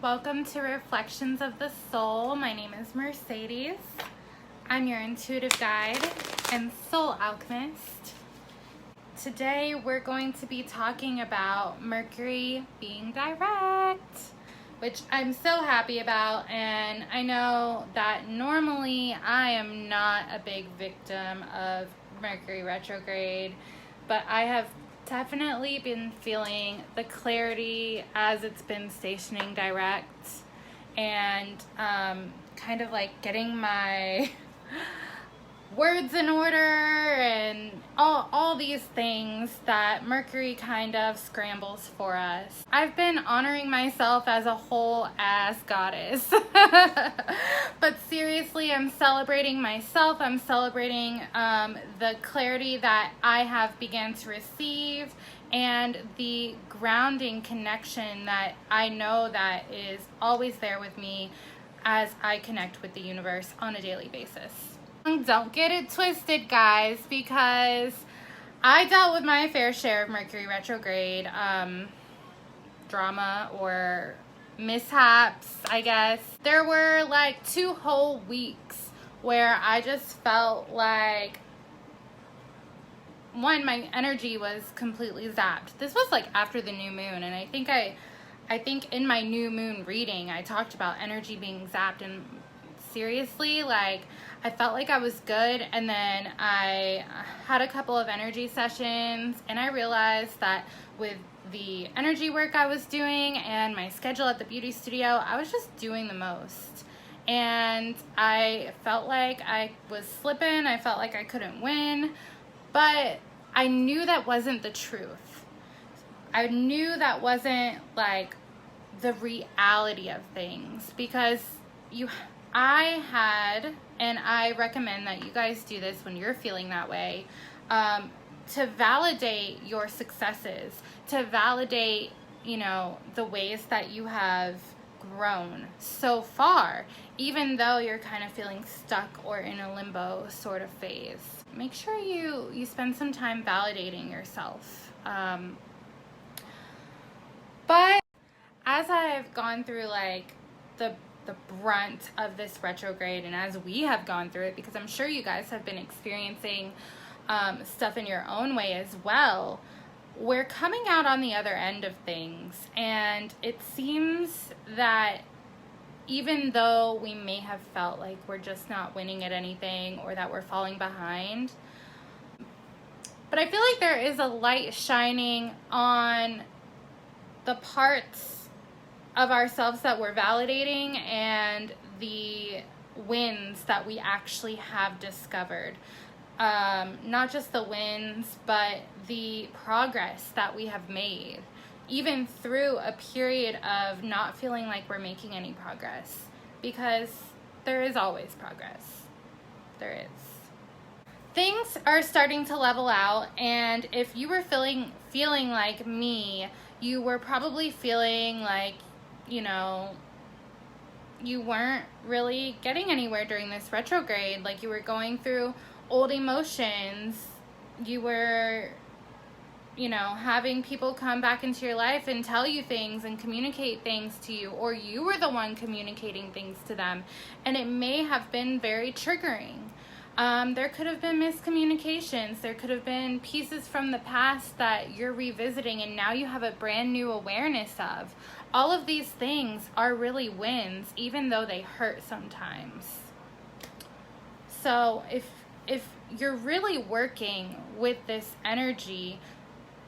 Welcome to Reflections of the Soul. My name is Mercedes. I'm your intuitive guide and soul alchemist. Today we're going to be talking about Mercury being direct, which I'm so happy about, and I know that normally I am not a big victim of Mercury retrograde, but I have definitely been feeling the clarity as it's been stationing direct, and kind of like getting my words in order and all these things that Mercury kind of scrambles for us. I've been honoring myself as a whole ass goddess. But seriously, I'm celebrating myself. I'm celebrating the clarity that I have began to receive and the grounding connection that I know that is always there with me as I connect with the universe on a daily basis. Don't get it twisted, guys, because I dealt with my fair share of Mercury retrograde drama or mishaps, I guess. There were like 2 whole weeks where I just felt like, one, my energy was completely zapped. This was like after the new moon, and I think in my new moon reading I talked about energy being zapped, and seriously, like, I felt like I was good, and then I had a couple of energy sessions, and I realized that with the energy work I was doing and my schedule at the beauty studio, I was just doing the most, and I felt like I was slipping. I felt like I couldn't win, but I knew that wasn't the truth. I knew that wasn't like the reality of things, because I had, and I recommend that you guys do this when you're feeling that way, to validate your successes, to validate, the ways that you have grown so far, even though you're kind of feeling stuck or in a limbo sort of phase. Make sure you spend some time validating yourself. But as I've gone through like the brunt of this retrograde, and as we have gone through it, because I'm sure you guys have been experiencing stuff in your own way as well, we're coming out on the other end of things, and it seems that even though we may have felt like we're just not winning at anything or that we're falling behind, but I feel like there is a light shining on the parts of ourselves that we're validating and the wins that we actually have discovered. Not just the wins, but the progress that we have made, even through a period of not feeling like we're making any progress, because there is always progress. There is. Things are starting to level out, and if you were feeling like me, you were probably feeling like, you weren't really getting anywhere during this retrograde. Like, you were going through old emotions. You were, having people come back into your life and tell you things and communicate things to you, or you were the one communicating things to them, and it may have been very triggering. There could have been miscommunications. There could have been pieces from the past that you're revisiting, and now you have a brand new awareness of. All of these things are really wins, even though they hurt sometimes. So if you're really working with this energy,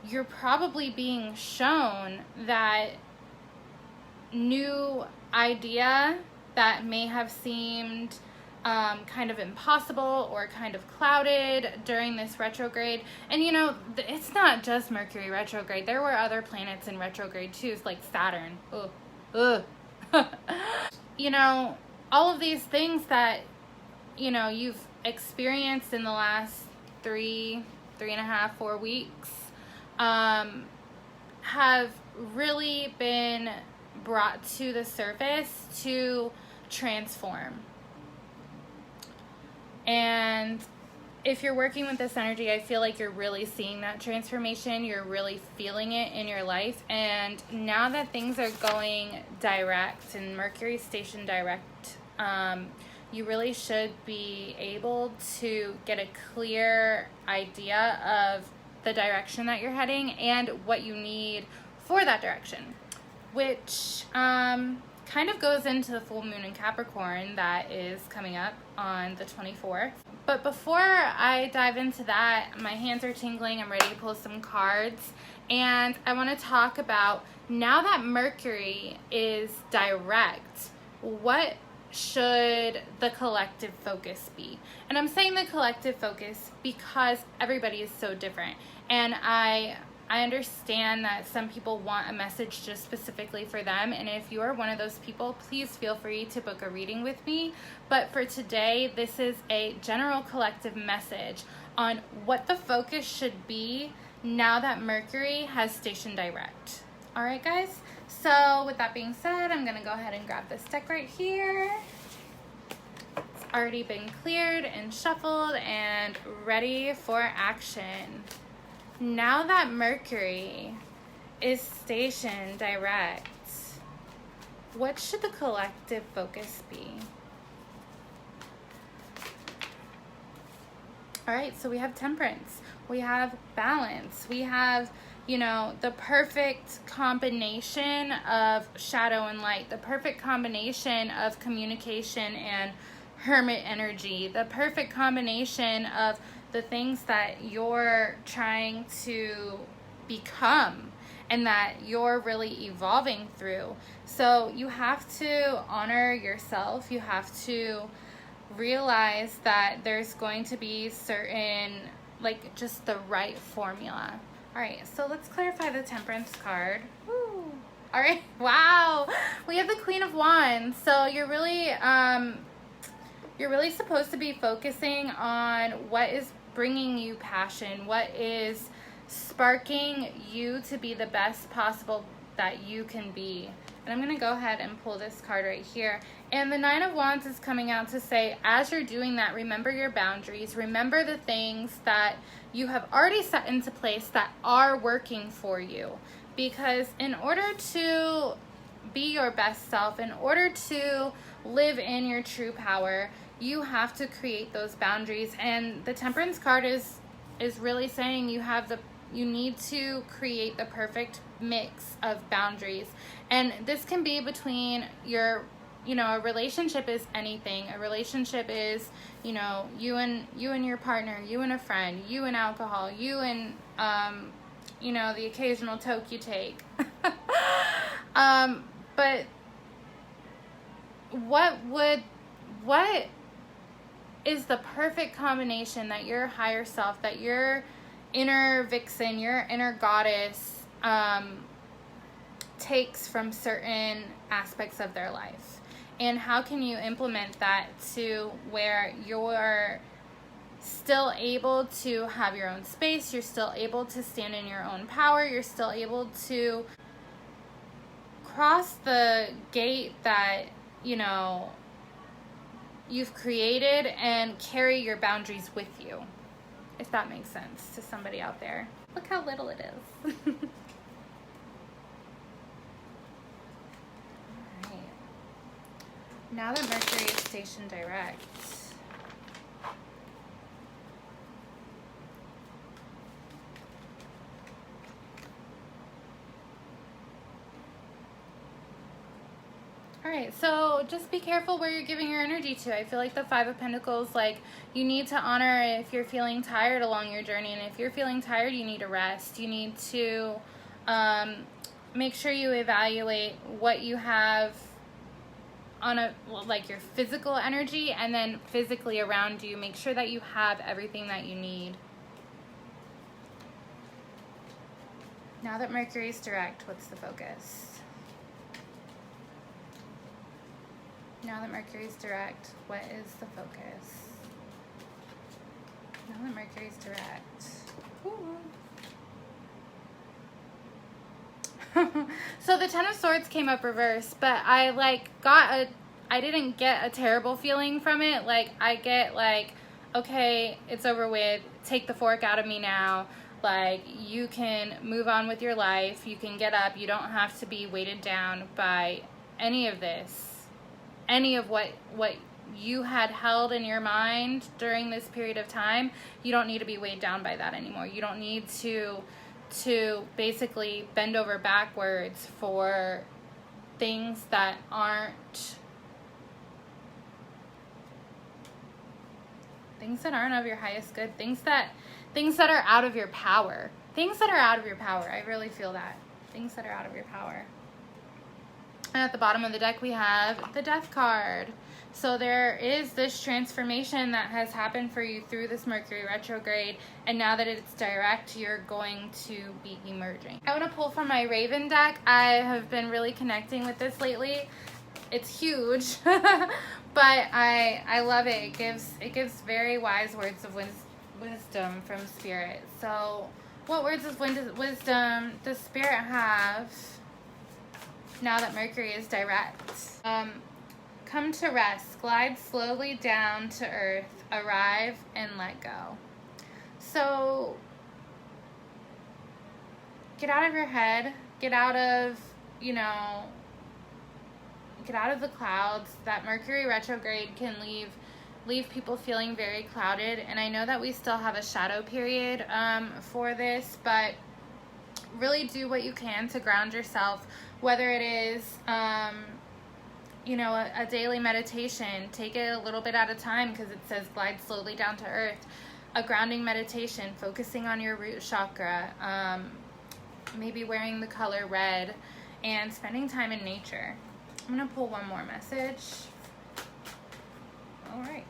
you're probably being shown that new idea that may have seemed kind of impossible or kind of clouded during this retrograde. And it's not just Mercury retrograde. There were other planets in retrograde too, like Saturn. All of these things that you've experienced in the last 3.5, 4 weeks have really been brought to the surface to transform. And if you're working with this energy, I feel like you're really seeing that transformation. You're really feeling it in your life. And now that things are going direct and Mercury station direct, you really should be able to get a clear idea of the direction that you're heading and what you need for that direction, which kind of goes into the full moon in Capricorn that is coming up on the 24th. But before I dive into that, my hands are tingling. I'm ready to pull some cards. And I want to talk about, now that Mercury is direct, what should the collective focus be? And I'm saying the collective focus because everybody is so different. And I understand that some people want a message just specifically for them, and if you're one of those people, please feel free to book a reading with me. But for today, this is a general collective message on what the focus should be now that Mercury has stationed direct. All right, guys? So with that being said, I'm gonna go ahead and grab this deck right here. It's already been cleared and shuffled and ready for action. Now that Mercury is stationed direct, what should the collective focus be? All right, so we have temperance, we have balance, we have, the perfect combination of shadow and light, the perfect combination of communication and hermit energy, the perfect combination of the things that you're trying to become and that you're really evolving through. So you have to honor yourself. You have to realize that there's going to be certain, just the right formula. All right, so let's clarify the Temperance card. Woo. All right, wow. We have the Queen of Wands. So you're really supposed to be focusing on what is bringing you passion, what is sparking you to be the best possible that you can be. And I'm going to go ahead and pull this card right here. And the Nine of Wands is coming out to say, as you're doing that, remember your boundaries. Remember the things that you have already set into place that are working for you. Because in order to be your best self, in order to live in your true power, you have to create those boundaries. And the Temperance card is really saying you need to create the perfect mix of boundaries. And this can be between a relationship is anything. A relationship is, you and your partner, you and a friend, you and alcohol, you and, the occasional toke you take. But what is the perfect combination that your higher self, that your inner vixen, your inner goddess takes from certain aspects of their life? And how can you implement that to where you're still able to have your own space, you're still able to stand in your own power, you're still able to cross the gate that, you've created and carry your boundaries with you, if that makes sense to somebody out there. Look how little it is. All right. Now that Mercury is stationed direct, all right, so just be careful where you're giving your energy to. I feel like the Five of Pentacles, you need to honor if you're feeling tired along your journey. And if you're feeling tired, you need to rest. You need to make sure you evaluate what you have on your physical energy, and then physically around you. Make sure that you have everything that you need. Now that Mercury is direct, what's the focus? Now that Mercury is direct, what is the focus? Now that Mercury is direct. So the Ten of Swords came up reversed, but I didn't get a terrible feeling from it. I get okay, it's over with, take the fork out of me now. Like, you can move on with your life, you can get up, you don't have to be weighted down by any of this, any of what you had held in your mind during this period of time. You don't need to be weighed down by that anymore. You don't need to basically bend over backwards for things that aren't of your highest good, things that are out of your power. Things that are out of your power. I really feel that. Things that are out of your power. And at the bottom of the deck, we have the Death card. So there is this transformation that has happened for you through this Mercury retrograde. And now that it's direct, you're going to be emerging. I want to pull from my Raven deck. I have been really connecting with this lately. It's huge, but I love it. It gives very wise words of wisdom from Spirit. So what words of wisdom does Spirit have now that Mercury is direct? Come to rest, glide slowly down to earth, arrive and let go. So get out of your head, get out of the clouds. That Mercury retrograde can leave people feeling very clouded, and I know that we still have a shadow period for this, but really do what you can to ground yourself, whether it is a daily meditation. Take it a little bit at a time, because it says glide slowly down to earth. A grounding meditation, focusing on your root chakra, maybe wearing the color red, and spending time in nature. I'm going to pull one more message. All right.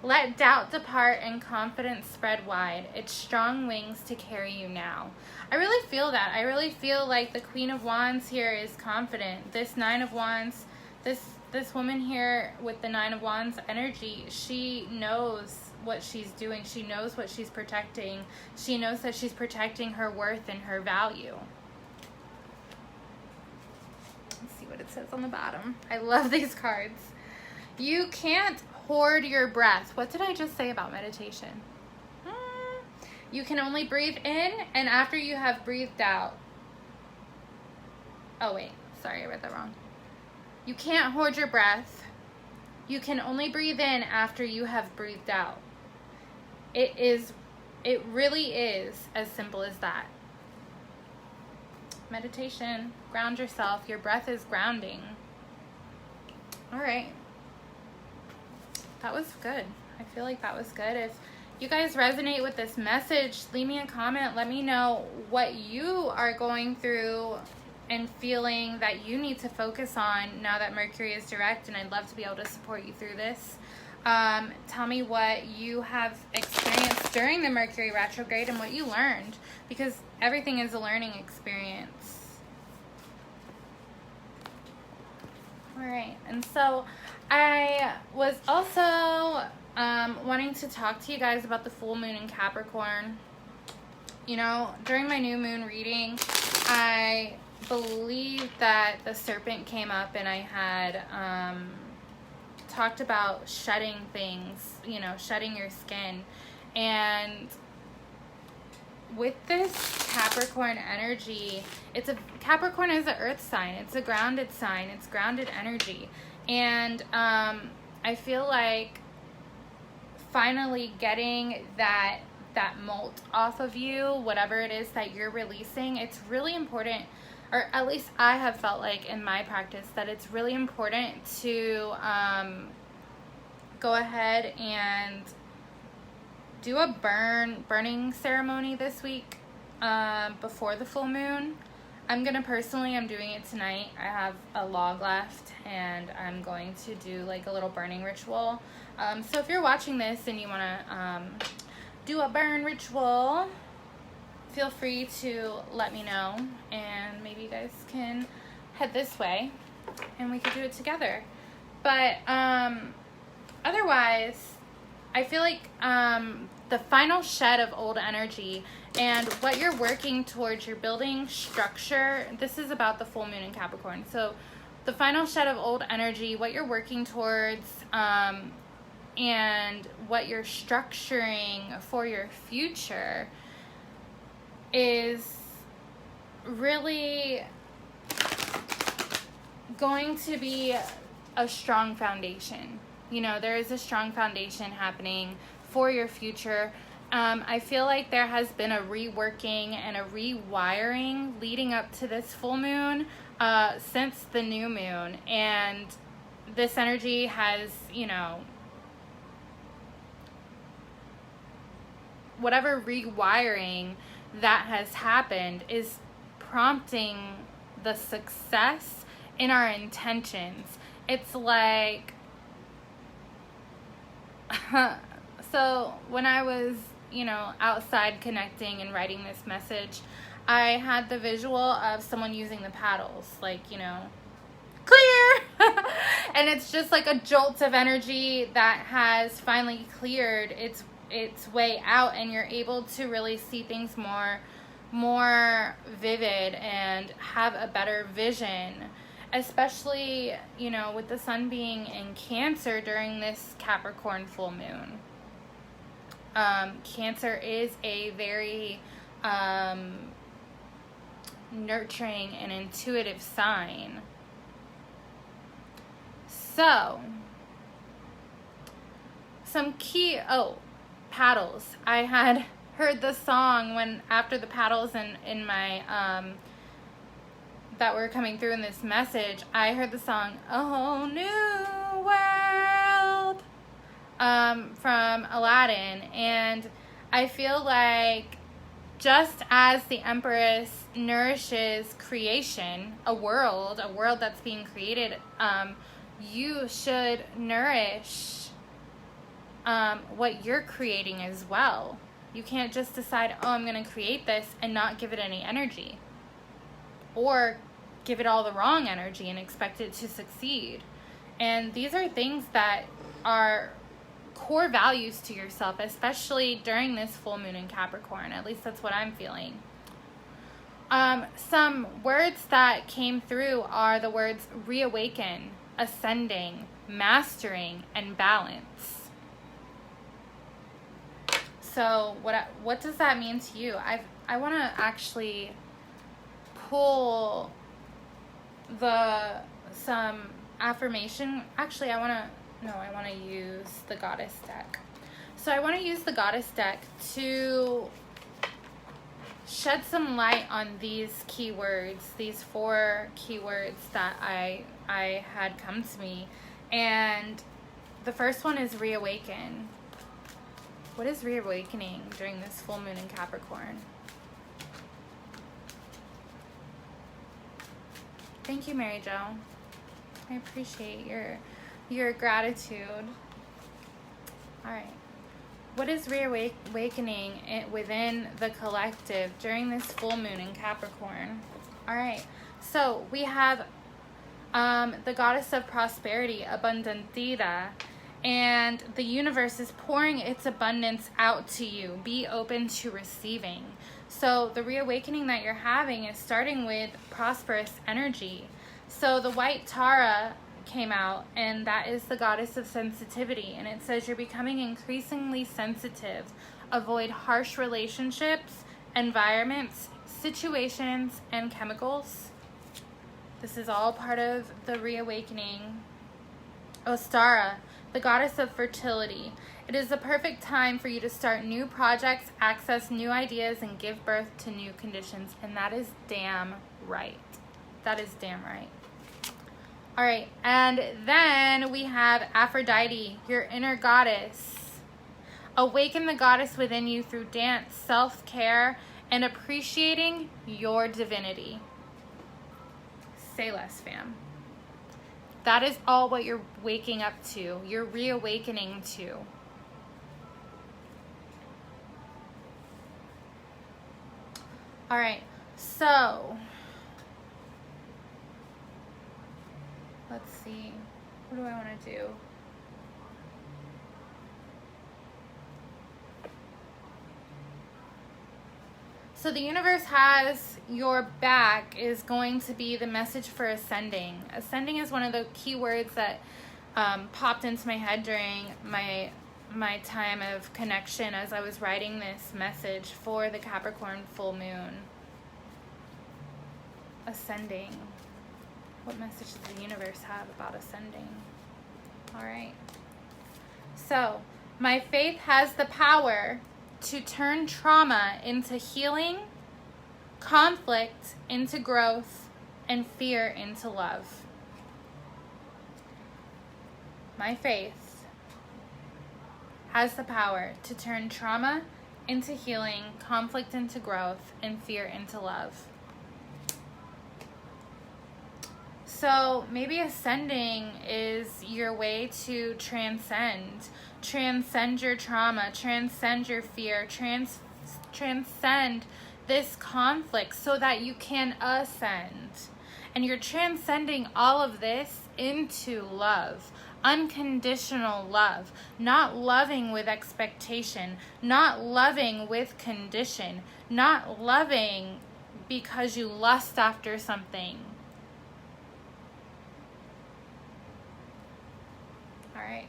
Let doubt depart and confidence spread wide. Its strong wings to carry you now. I really feel that. I really feel like the Queen of Wands here is confident. This Nine of Wands, this woman here with the Nine of Wands energy, she knows what she's doing. She knows what she's protecting. She knows that she's protecting her worth and her value. Let's see what it says on the bottom. I love these cards. You can't hoard your breath. What did I just say about meditation? You can only breathe in, and after you have breathed out. Oh wait, sorry, I read that wrong. You can't hoard your breath. You can only breathe in after you have breathed out. It really is as simple as that. Meditation, ground yourself. Your breath is grounding. All right. That was good. I feel like that was good. If you guys resonate with this message, leave me a comment. Let me know what you are going through and feeling that you need to focus on now that Mercury is direct, and I'd love to be able to support you through this. Tell me what you have experienced during the Mercury retrograde and what you learned, because everything is a learning experience. All right, and so I was also wanting to talk to you guys about the full moon in Capricorn. During my new moon reading, I believe that the serpent came up, and I had talked about shedding things, shedding your skin. And with this Capricorn energy, Capricorn is an earth sign. It's a grounded sign. It's grounded energy. And I feel like finally getting that molt off of you, whatever it is that you're releasing, it's really important, or at least I have felt like in my practice that it's really important to go ahead and do a burning ceremony this week before the full moon. I'm doing it tonight. I have a log left, and I'm going to do like a little burning ritual. So if you're watching this and you want to do a burn ritual, feel free to let me know, and maybe you guys can head this way and we could do it together. But otherwise, I feel like the final shed of old energy and what you're working towards, you're building structure. This is about the full moon in Capricorn. So the final shed of old energy, what you're working towards and what you're structuring for your future is really going to be a strong foundation. You know, there is a strong foundation happening for your future. I feel like there has been a reworking and a rewiring leading up to this full moon since the new moon. And this energy has, you know, whatever rewiring that has happened is prompting the success in our intentions. It's like, so when I was, you know, outside connecting and writing this message, I had the visual of someone using the paddles, like, you know, clear. And it's just like a jolt of energy that has finally cleared its way out, and you're able to really see things more vivid and have a better vision, especially, you know, with the sun being in Cancer during this Capricorn full moon. Cancer is a very nurturing and intuitive sign. So, some key, paddles. I had heard the song when, after the paddles in my, that were coming through in this message, I heard the song, A Whole New World, from Aladdin. And I feel like just as the Empress nourishes creation, a world that's being created, you should nourish what you're creating as well. You can't just decide, I'm going to create this and not give it any energy, or give it all the wrong energy and expect it to succeed. And these are things that are core values to yourself, especially during this full moon in Capricorn. At least that's what I'm feeling. Some words that came through are the words reawaken, ascending, mastering, and balance. So what does that mean to you? I want to actually pull some affirmation. Actually, I want to use the Goddess deck. So I want to use the Goddess deck to shed some light on these keywords, these 4 keywords that I had come to me. And the first one is reawaken. What is reawakening during this full moon in Capricorn? Thank you, Mary Jo. I appreciate your gratitude. All right. What is reawakening within the collective during this full moon in Capricorn? All right. So we have the goddess of prosperity, Abundantida, and the universe is pouring its abundance out to you. Be open to receiving. So the reawakening that you're having is starting with prosperous energy. So the white Tara came out, and that is the goddess of sensitivity, and it says you're becoming increasingly sensitive. Avoid harsh relationships, environments, situations, and chemicals. This is all part of the reawakening. Ostara, the goddess of fertility. It is the perfect time for you to start new projects, access new ideas, and give birth to new conditions. And that is damn right. That is damn right. All right, and then we have Aphrodite, your inner goddess. Awaken the goddess within you through dance, self-care, and appreciating your divinity. Say less, fam. That is all what you're waking up to. You're reawakening to. All right, so let's see. What do I want to do? So the universe has your back is going to be the message for ascending. Ascending is one of the key words that popped into my head during my time of connection as I was writing this message for the Capricorn full moon. Ascending. What message does the universe have about ascending? All right. So, my faith has the power to turn trauma into healing, conflict into growth, and fear into love. My faith has the power to turn trauma into healing, conflict into growth, and fear into love. So maybe ascending is your way to transcend your trauma, transcend your fear, transcend this conflict so that you can ascend. And you're transcending all of this into love, unconditional love, not loving with expectation, not loving with condition, not loving because you lust after something. All right.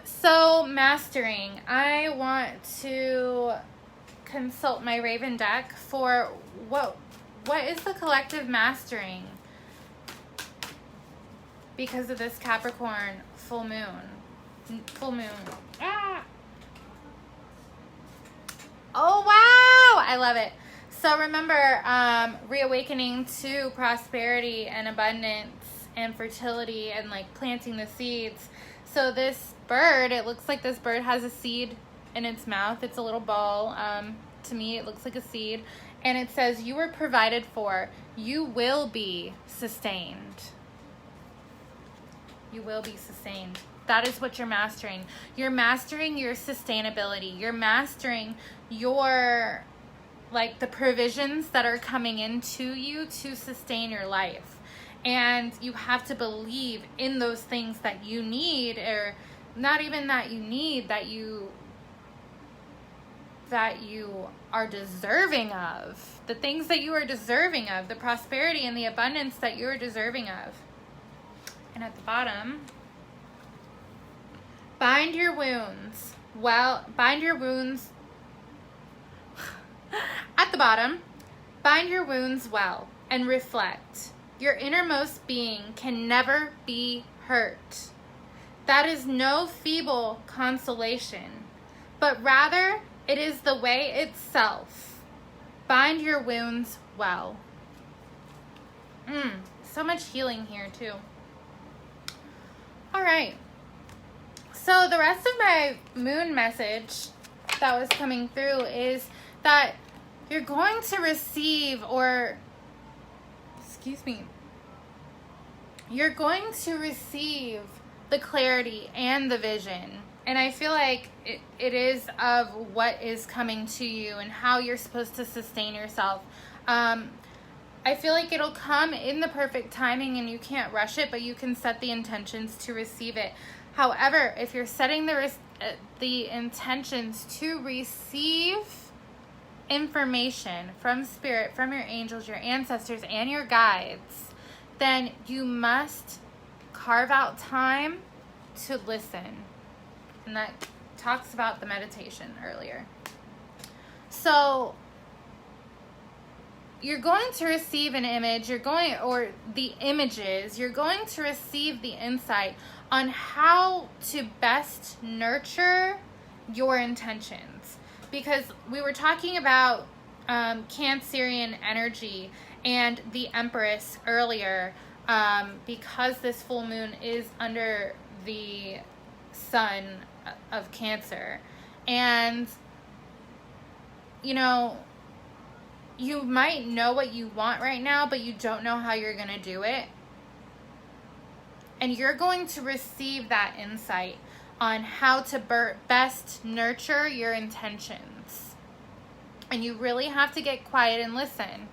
So mastering, I want to consult my Raven deck for what is the collective mastering because of this Capricorn full moon. Ah. Oh wow, I love it. So remember, reawakening to prosperity and abundance and fertility and like planting the seeds. So this bird, it looks like this bird has a seed in its mouth. It's a little ball. To me, it looks like a seed. And it says, you were provided for. You will be sustained. You will be sustained. That is what you're mastering. You're mastering your sustainability. You're mastering your, like, the provisions that are coming into you to sustain your life. And you have to believe in those things that you need, or not even that you need, that you are deserving of. The things that you are deserving of, the prosperity and the abundance that you are deserving of. And at the bottom, bind your wounds. At the bottom, bind your wounds well and reflect. Your innermost being can never be hurt. That is no feeble consolation, but rather it is the way itself. Bind your wounds well. So much healing here too. All right. So the rest of my moon message that was coming through is that you're going to receive, you're going to receive the clarity and the vision. And I feel like it is of what is coming to you and how you're supposed to sustain yourself. I feel like it'll come in the perfect timing and you can't rush it, but you can set the intentions to receive it. However, if you're setting the intentions to receive information from spirit, from your angels, your ancestors, and your guides, then you must carve out time to listen. And that talks about the meditation earlier. So you're going to receive an image, you're going to receive the insight on how to best nurture your intentions. Because we were talking about Cancerian energy and the Empress earlier, because this full moon is under the sun of Cancer. And, you might know what you want right now, but you don't know how you're going to do it. And you're going to receive that insight on how to best nurture your intentions. And you really have to get quiet and listen.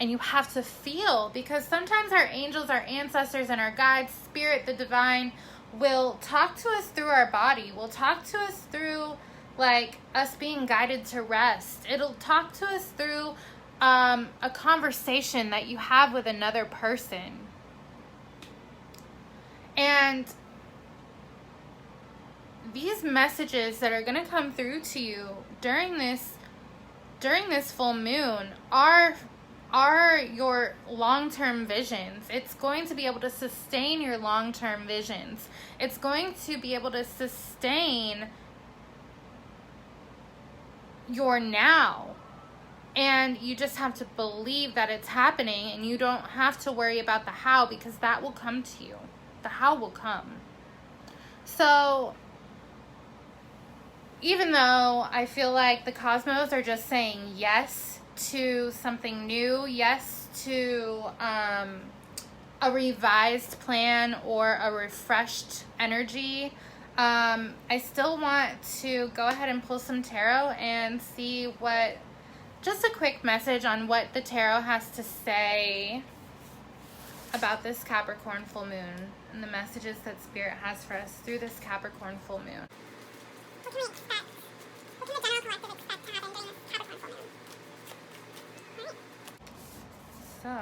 And you have to feel, because sometimes our angels, our ancestors, and our guides, spirit, the divine, will talk to us through our body. Will talk to us through, like, us being guided to rest. It'll talk to us through a conversation that you have with another person. And these messages that are going to come through to you during this full moon are your long-term visions. It's going to be able to sustain your long-term visions. It's going to be able to sustain your now. And you just have to believe that it's happening, and you don't have to worry about the how, because that will come to you. The how will come. So even though I feel like the cosmos are just saying yes to something new, yes to a revised plan or a refreshed energy, I still want to go ahead and pull some tarot and see just a quick message on what the tarot has to say about this Capricorn full moon and the messages that Spirit has for us through this Capricorn full moon. What can we expect? What can the general collective expect to happen during this Capricorn full moon? So,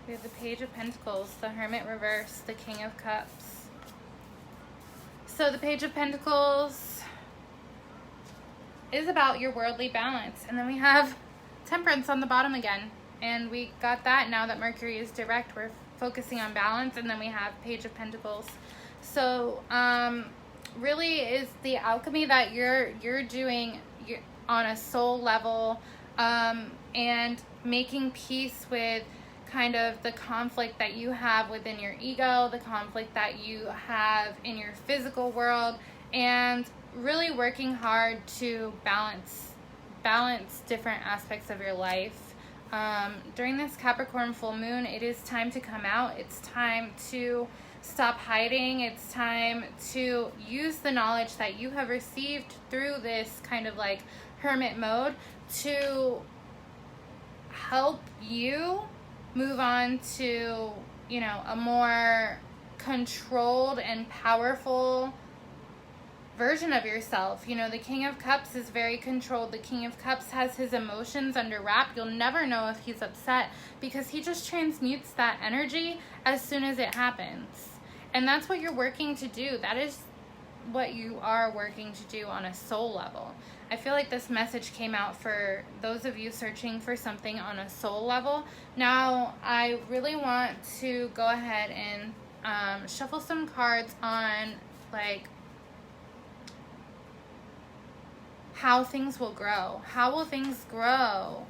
we have the Page of Pentacles, the Hermit reversed, the King of Cups. So the Page of Pentacles is about your worldly balance. And then we have Temperance on the bottom again. And we got that now that Mercury is direct. We're focusing on balance. And then we have Page of Pentacles. So really is the alchemy that you're doing on a soul level, and making peace with kind of the conflict that you have within your ego, the conflict that you have in your physical world, and really working hard to balance different aspects of your life. During this Capricorn full moon, it is time to come out. It's time to stop hiding. It's time to use the knowledge that you have received through this kind of like hermit mode to help you move on to, a more controlled and powerful version of yourself. The King of Cups is very controlled. The King of Cups has his emotions under wrap. You'll never know if he's upset because he just transmutes that energy as soon as it happens. And that's what you're working to do. That is what you are working to do on a soul level. I feel like this message came out for those of you searching for something on a soul level. Now, I really want to go ahead and shuffle some cards on like how things will grow. How will things grow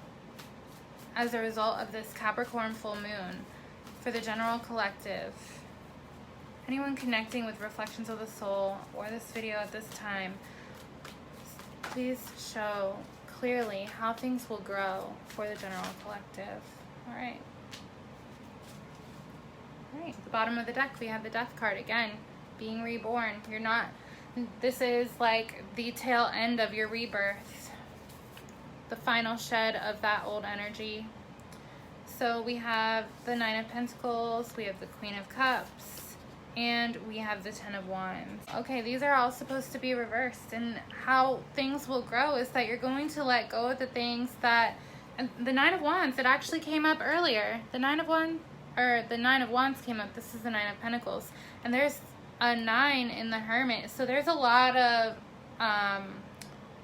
as a result of this Capricorn full moon for the general collective? Anyone connecting with Reflections of the Soul or this video at this time, please show clearly how things will grow for the general collective. All right. All right, at the bottom of the deck, we have the Death card again, being reborn. This is like the tail end of your rebirth, the final shed of that old energy. So we have the Nine of Pentacles, we have the Queen of Cups, and we have the Ten of Wands. Okay, these are all supposed to be reversed, and how things will grow is that you're going to let go of the things that, and the Nine of Wands, it actually came up earlier. The Nine of Wands came up. This is the Nine of Pentacles, and there's a 9 in the Hermit. So there's a lot of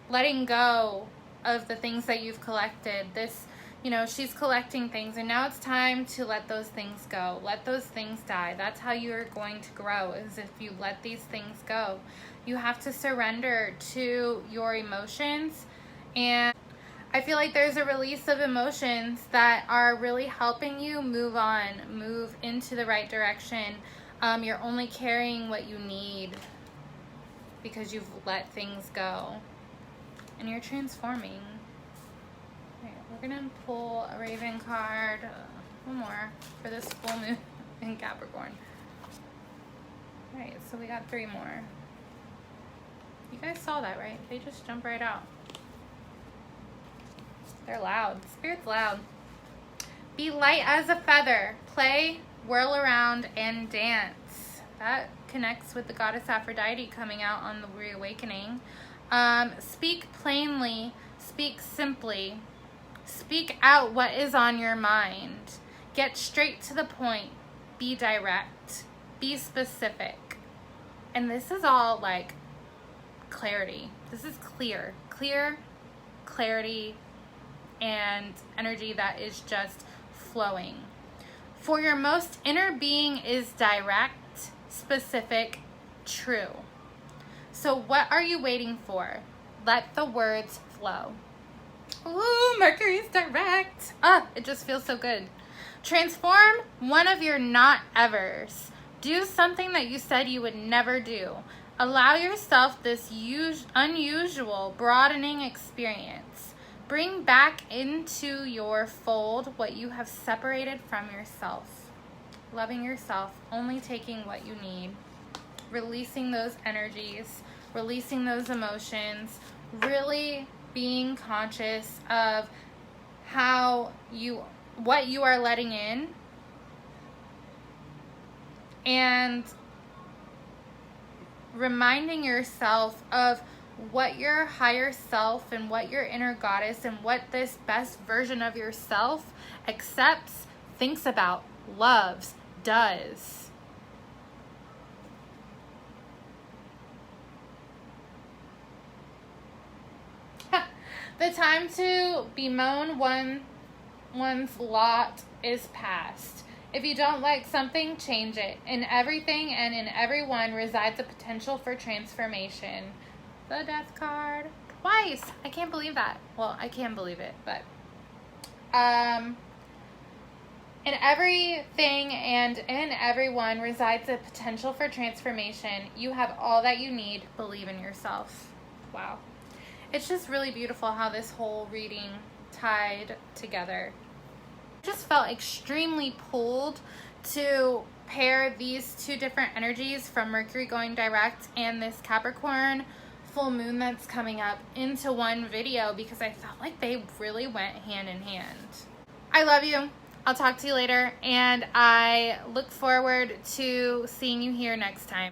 letting go of the things that you've collected. She's collecting things, and now it's time to let those things go. Let those things die. That's how you're going to grow, is if you let these things go. You have to surrender to your emotions, and I feel like there's a release of emotions that are really helping you move on, move into the right direction. You're only carrying what you need because you've let things go, and you're transforming. Okay, we're gonna pull a Raven card, one more for this full moon in Capricorn. All right, so we got 3 more. You guys saw that, right? They just jump right out. They're loud. Spirit's loud. Be light as a feather. Play, whirl around, and dance. That connects with the goddess Aphrodite coming out on the reawakening. Speak plainly. Speak simply. Speak out what is on your mind. Get straight to the point. be direct, be specific. And this is all like clarity. This is clear, clarity, and energy that is just flowing. For your most inner being is direct, specific, true. So what are you waiting for? Let the words flow. Ooh, Mercury's direct. It just feels so good. Transform one of your not evers. Do something that you said you would never do. Allow yourself this unusual, broadening experience. Bring back into your fold what you have separated from yourself. Loving yourself, only taking what you need. Releasing those energies, releasing those emotions, really being conscious of what you are letting in, and reminding yourself of what your higher self and what your inner goddess and what this best version of yourself accepts, thinks about, loves, does. The time to bemoan one's lot is past. If you don't like something, change it. In everything and in everyone resides a potential for transformation. The Death card. Twice. I can't believe that. Well, I can believe it, but in everything and in everyone resides a potential for transformation. You have all that you need. Believe in yourself. Wow. It's just really beautiful how this whole reading tied together. I just felt extremely pulled to pair these two different energies from Mercury going direct and this Capricorn full moon that's coming up into one video, because I felt like they really went hand in hand. I love you. I'll talk to you later, and I look forward to seeing you here next time.